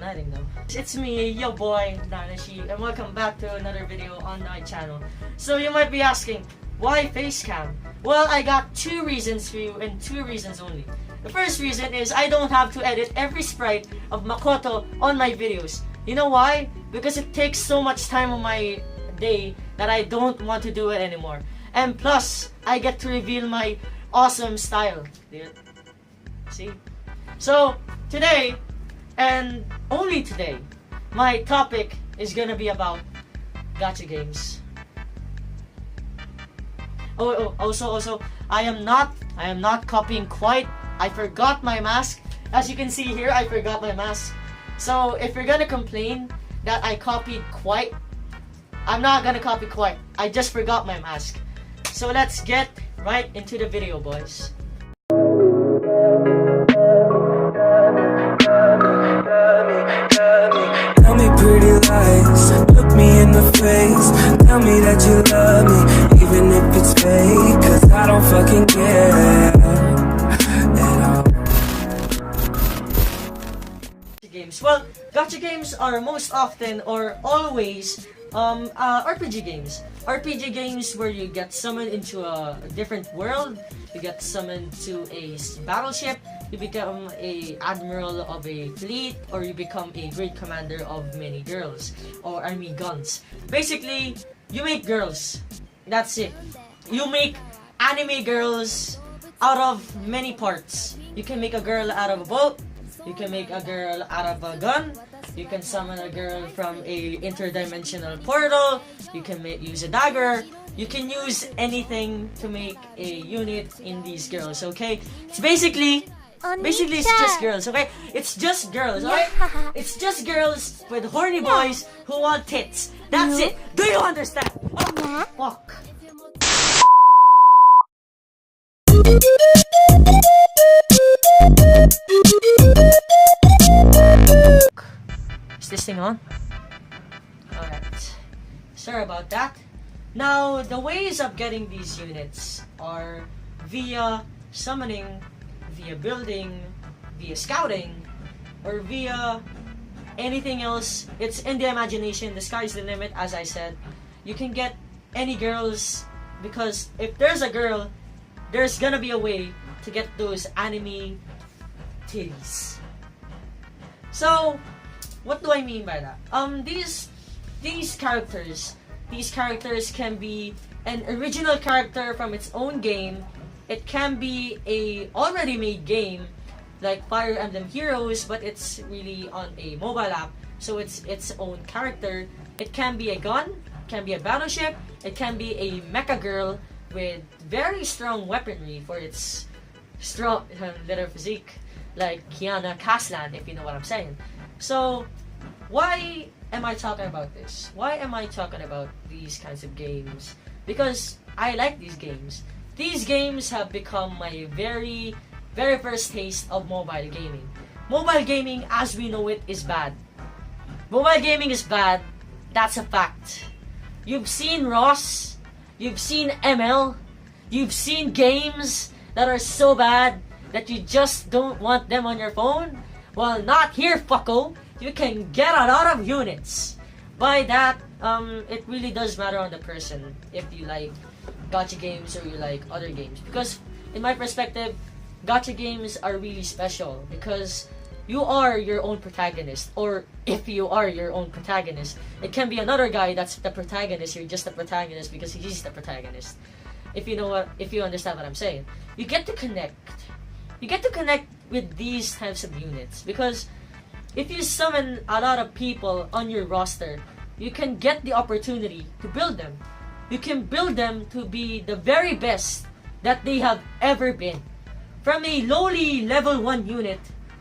igniting them. It's me, your boy, Nanashi, and welcome back to another video on my channel. So you might be asking, why face cam? Well, I got two reasons for you, and two reasons only. The first reason is I don't have to edit every sprite of Makoto on my videos. You know why? Because it takes so much time on my day that I don't want to do it anymore. And plus, I get to reveal my awesome style. Dude. See? So, today, and only today, my topic is gonna be about gacha games. Also, I am not copying quite. I forgot my mask. As you can see here, I forgot my mask. So, if you're gonna complain that I copied quite, I'm not gonna copy quite. I just forgot my mask. So let's get right into the video, boys. Tell me pretty lies, look me in the face. Tell me that you love me, even if it's fake. Cause I don't fucking care at all. Games. Well, gacha games are most often or always RPG games. RPG games where you get summoned into a different world, you get summoned to a battleship, you become a admiral of a fleet, or you become a great commander of many girls or army guns. Basically, you make girls. That's it. You make anime girls out of many parts. You can make a girl out of a boat. You can make a girl out of a gun. You can summon a girl from a interdimensional portal. You can use a dagger. You can use anything to make a unit in these girls, okay? It's basically it's just girls, okay? It's just girls, alright? It's just girls with horny boys who want tits. That's it. Do you understand? Oh, fuck. Is this thing on? Alright. Sorry about that. Now, the ways of getting these units are via summoning, via building, via scouting, or via anything else. It's in the imagination. The sky's the limit, as I said. You can get any girls, because if there's a girl, there's gonna be a way to get those anime titties. So, what do I mean by that? These characters can be an original character from its own game. It can be a already made game like Fire Emblem Heroes, but it's really on a mobile app, so it's its own character. It can be a gun, it can be a battleship, it can be a mecha girl with very strong weaponry for its strong little physique, like Kiana Kaslan, if you know what I'm saying. So, why am I talking about this? Why am I talking about these kinds of games? Because I like these games. These games have become my very first taste of mobile gaming. Mobile gaming, as we know it, is bad. Mobile gaming is bad. That's a fact. You've seen Ross. You've seen ML. You've seen games that are so bad that you just don't want them on your phone. Well, not here, fucko. You can get a lot of units. By that, it really does matter on the person if you like gacha games or you like other games. Because, in my perspective, gacha games are really special because you are your own protagonist. Or if you are your own protagonist, it can be another guy that's the protagonist. You're just the protagonist because he's the protagonist. If you understand what I'm saying, you get to connect. You get to connect with these types of units because if you summon a lot of people on your roster, you can get the opportunity to build them. You can build them to be the very best that they have ever been. From a lowly level 1 unit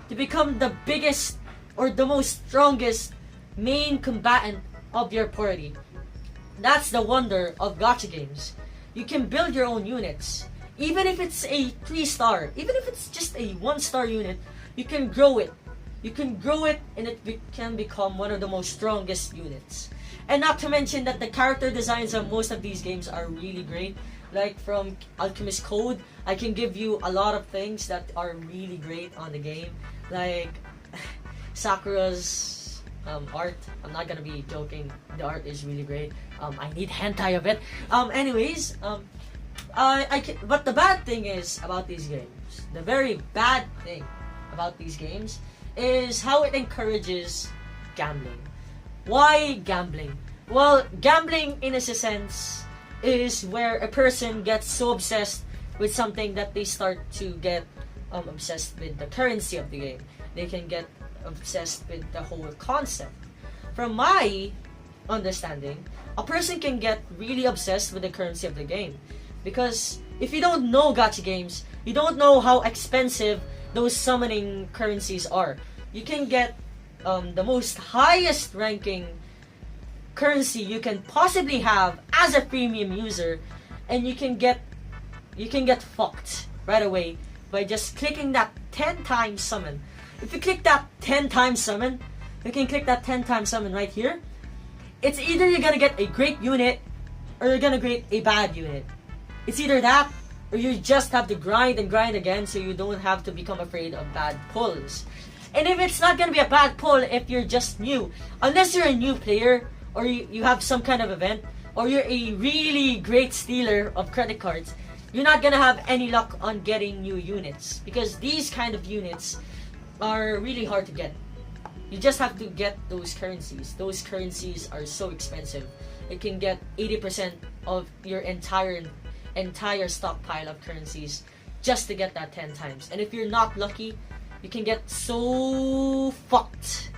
to become the biggest or the most strongest main combatant of your party. That's the wonder of gacha games. You can build your own units. Even if it's a 3-star, even if it's just a 1-star unit, you can grow it. You can grow it and it can become one of the most strongest units. And not to mention that the character designs of most of these games are really great. Like from Alchemist Code, I can give you a lot of things that are really great on the game. Like Sakura's art. I'm not gonna be joking. The art is really great. I need hentai of it. Anyways, but the bad thing is about these games. The very bad thing about these games is how it encourages gambling. Why gambling? Well, gambling in a sense is where a person gets so obsessed with something that they start to get obsessed with the currency of the game. They can get obsessed with the whole concept. From my understanding, a person can get really obsessed with the currency of the game. Because if you don't know gacha games, you don't know how expensive those summoning currencies are. You can get the most highest ranking currency you can possibly have as a premium user, and you can get fucked right away by just clicking that 10 times summon. If you click that 10 times summon, you can click that 10 times summon right here. It's either you're gonna get a great unit or you're gonna get a bad unit. It's either that or you just have to grind and grind again so you don't have to become afraid of bad pulls. And if it's not gonna be a bad pull if you're just new, unless you're a new player or you have some kind of event or you're a really great stealer of credit cards, you're not gonna have any luck on getting new units because these kind of units are really hard to get. You just have to get those currencies. Those currencies are so expensive. It can get 80% of your entire stockpile of currencies just to get that 10 times. And if you're not lucky, you can get so fucked.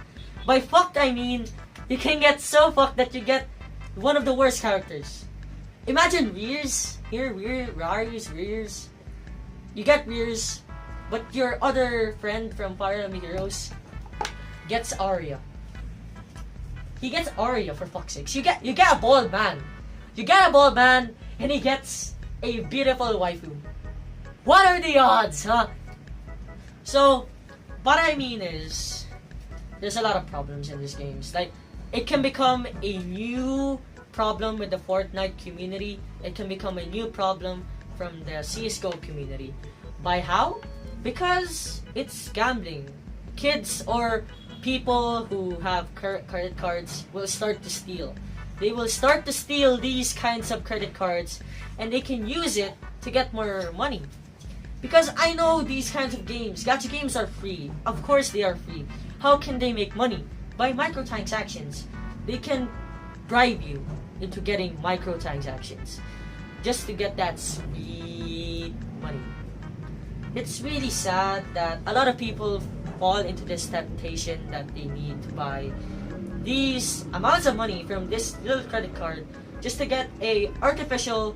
By fucked, I mean you can get so fucked that you get one of the worst characters. Imagine Rears. Here, Rears. You get Rears, but your other friend from Fire Emblem Heroes gets Arya. He gets Arya, for fuck's sakes. You get a bald man. You get a bald man, and he gets a beautiful waifu. What are the odds, huh? So, what I mean is, there's a lot of problems in these games. Like, it can become a new problem with the Fortnite community. It can become a new problem from the CSGO community. By how? Because it's gambling. Kids or people who have credit cards will start to steal. They will start to steal these kinds of credit cards and they can use it to get more money. Because I know these kinds of games, gacha games are free. Of course they are free. How can they make money? By microtransactions. They can bribe you into getting microtransactions just to get that sweet money. It's really sad that a lot of people fall into this temptation that they need to buy these amounts of money from this little credit card just to get a artificial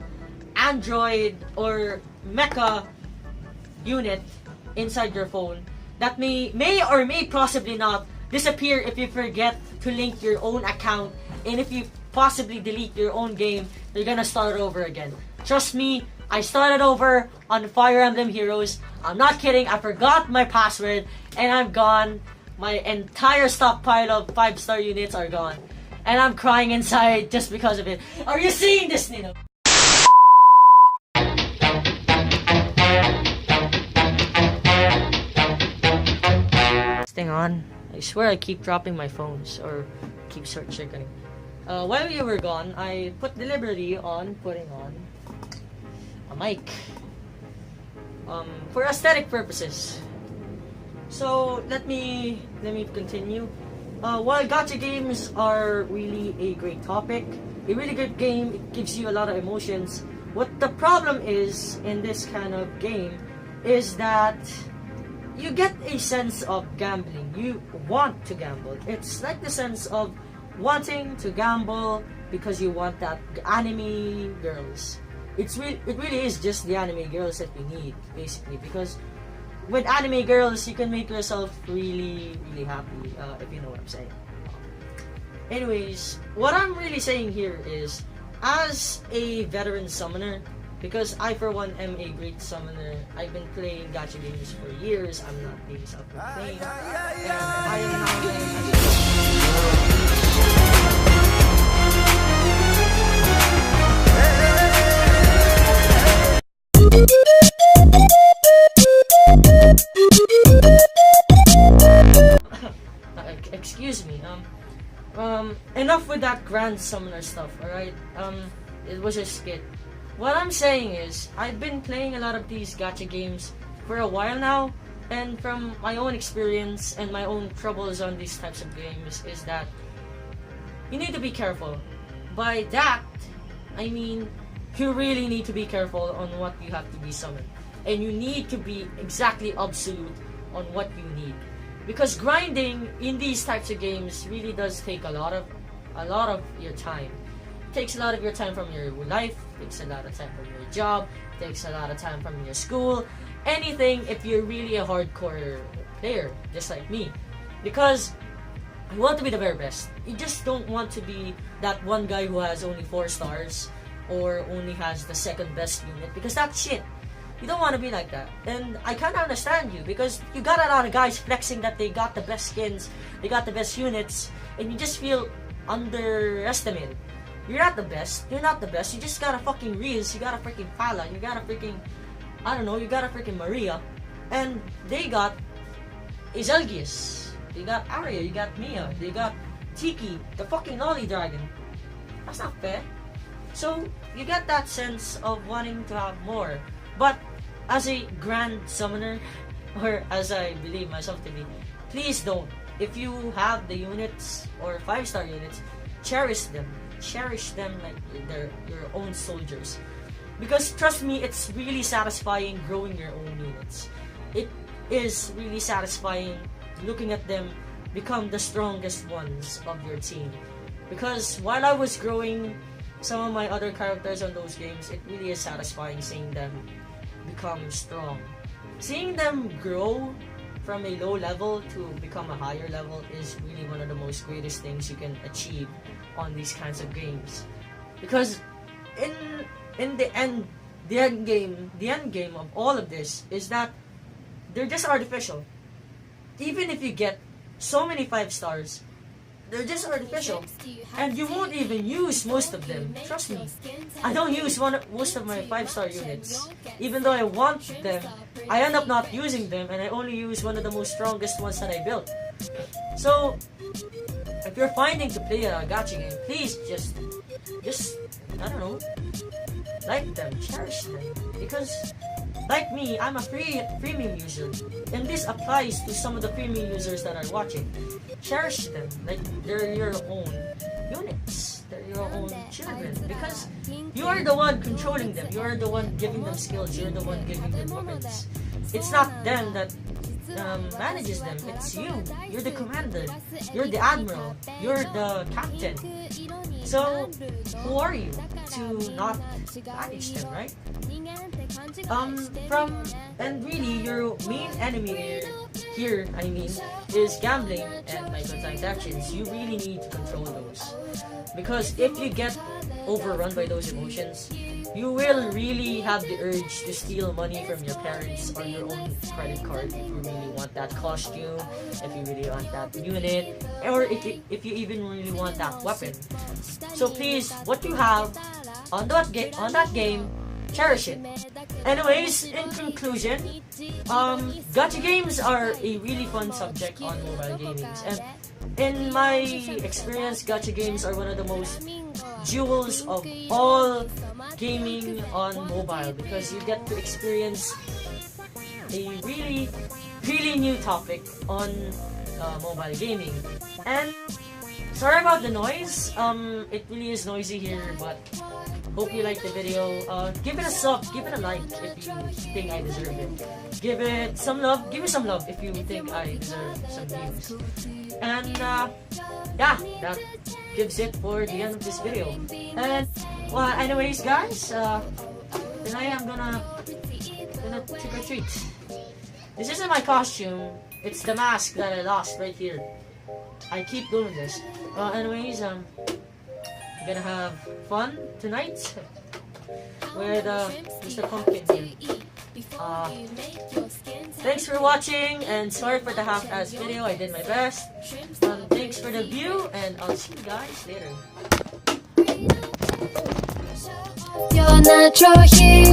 Android or mecha unit inside your phone that may or may possibly not disappear if you forget to link your own account, and if you possibly delete your own game, you're gonna start over again. Trust me, I started over on Fire Emblem Heroes. I'm not kidding, I forgot my password and I'm gone. My entire stockpile of 5-star units are gone. And I'm crying inside just because of it. Are you seeing this, Nino? Staying on. I swear I keep dropping my phones or keep circling. While you were gone, I put deliberately on putting on a mic for aesthetic purposes. So let me continue. While gacha games are really a great topic, a really good game, it gives you a lot of emotions. What the problem is in this kind of game is that you get a sense of gambling. You want to gamble. It's like the sense of wanting to gamble because you want that anime girls. It really is just the anime girls that we need, basically, because with anime girls you can make yourself really happy, if you know what I'm saying. Anyways, what I'm really saying here is, as a veteran summoner, because I for one am a great summoner, I've been playing gacha games for years, I'm not being self-proclaimed, and I am now playing enough with that grand summoner stuff, alright? It was a skit. What I'm saying is, I've been playing a lot of these gacha games for a while now, and from my own experience and my own troubles on these types of games is that you need to be careful. By that, I mean, you really need to be careful on what you have to be summoned. And you need to be exactly absolute on what you need. Because grinding in these types of games really does take a lot of your time. It takes a lot of your time from your life, takes a lot of time from your job, takes a lot of time from your school, anything if you're really a hardcore player, just like me. Because you want to be the very best. You just don't want to be that one guy who has only 4 stars or only has the second best unit, because that's shit. You don't want to be like that. And I kind of understand you, because you got a lot of guys flexing that they got the best skins, they got the best units, and you just feel underestimated. You're not the best. You're not the best. You just got a fucking Riz, you got a freaking Pala, you got a freaking, I don't know, you got a freaking Maria, and they got Izelgius, they got Arya, you got Mia, they got Tiki, the fucking Lolly Dragon. That's not fair. So, you get that sense of wanting to have more. But, as a grand summoner, or as I believe myself to be, please don't. If you have the units, or 5-star units, cherish them. Cherish them like they're your own soldiers. Because, trust me, it's really satisfying growing your own units. It is really satisfying looking at them become the strongest ones of your team. Because, while I was growing some of my other characters on those games, it really is satisfying seeing them become strong. Seeing them grow from a low level to become a higher level is really one of the most greatest things you can achieve on these kinds of games. Because in the end game of all of this is that they're just artificial. Even if you get so many 5 stars, they're just artificial, and you won't even use most of them. Trust me, I don't use most of my 5-star units. Even though I want them, I end up not using them, and I only use one of the most strongest ones that I built. So, if you're finding to play a gacha game, please just I don't know, like them, cherish them, because like me, I'm a premium user, and this applies to some of the premium users that are watching. Cherish them like they're your own units, they're your own children, because you are the one controlling them, you are the one giving them skills, you're the one giving them weapons. It's not them that manages them, it's you. You're the commander, you're the admiral, you're the captain. So, who are you to not manage them, right? And really, your main enemy here, I mean, is gambling and microtransactions. You really need to control those. Because if you get overrun by those emotions, you will really have the urge to steal money from your parents or your own credit card if you really want that costume, if you really want that unit, or if you even really want that weapon. So please, what you have on that game, cherish it. Anyways, in conclusion, gacha games are a really fun subject on mobile gaming, and in my experience, gacha games are one of the most jewels of all gaming on mobile, because you get to experience a really new topic on mobile gaming. And sorry about the noise, it really is noisy here, but hope you like the video. Give it a sub, give it a like if you think I deserve it. Give it some love, give me some love if you think I deserve some views. And yeah, that gives it for the end of this video. And well, anyways guys, tonight I'm gonna trick or treat. This isn't my costume, it's the mask that I lost right here. I keep doing this. Anyways, gonna have fun tonight with Mr. Pumpkin here. Thanks for watching, and sorry for the half-ass video. I did my best. Thanks for the view, and I'll see you guys later. You're natural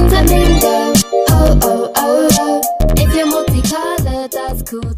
Flamingo. Oh oh oh oh. If you're multicolored, that's cool.